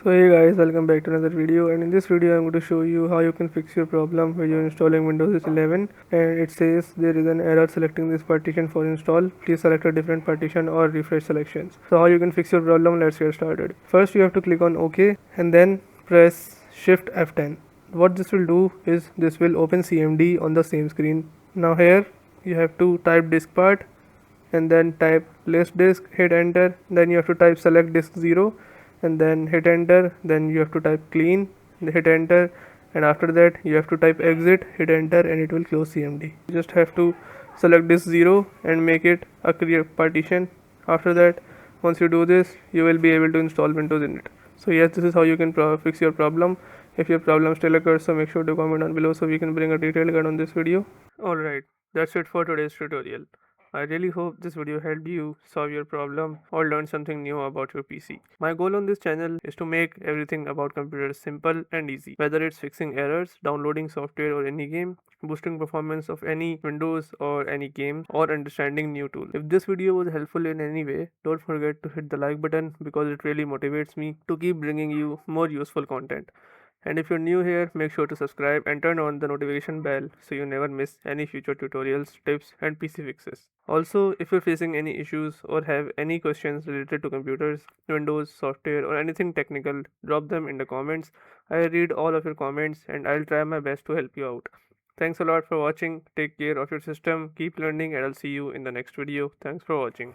So hey guys, welcome back to another video, and in this video I'm going to show you how you can fix your problem when you're installing Windows 11 and it says there is an error selecting this partition for install. Please select a different partition or refresh selections. So how you can fix your problem, let's get started. First you have to click on OK and then press Shift F10. What this will do is this will open CMD on the same screen. Now here you have to type Diskpart and then type list disk, hit enter, then you have to type select disk 0 and then hit enter, then you have to type clean, hit enter, and after that you have to type exit, hit enter, and it will close CMD. You just have to select disk 0 and make it a clear partition. After that, once you do this, you will be able to install Windows in it. So yes, this is how you can fix your problem. If your problem still occurs, so make sure to comment down below so we can bring a detailed guide on this video. Alright, that's it for today's tutorial. I really hope this video helped you solve your problem or learn something new about your PC. My goal on this channel is to make everything about computers simple and easy, whether it's fixing errors, downloading software or any game, boosting performance of any Windows or any game, or understanding new tools. If this video was helpful in any way, don't forget to hit the like button because it really motivates me to keep bringing you more useful content. And if you're new here, make sure to subscribe and turn on the notification bell so you never miss any future tutorials, tips, and PC fixes. Also, if you're facing any issues or have any questions related to computers, Windows, software, or anything technical, drop them in the comments. I read all of your comments and I'll try my best to help you out. Thanks a lot for watching. Take care of your system, keep learning, and I'll see you in the next video. Thanks for watching.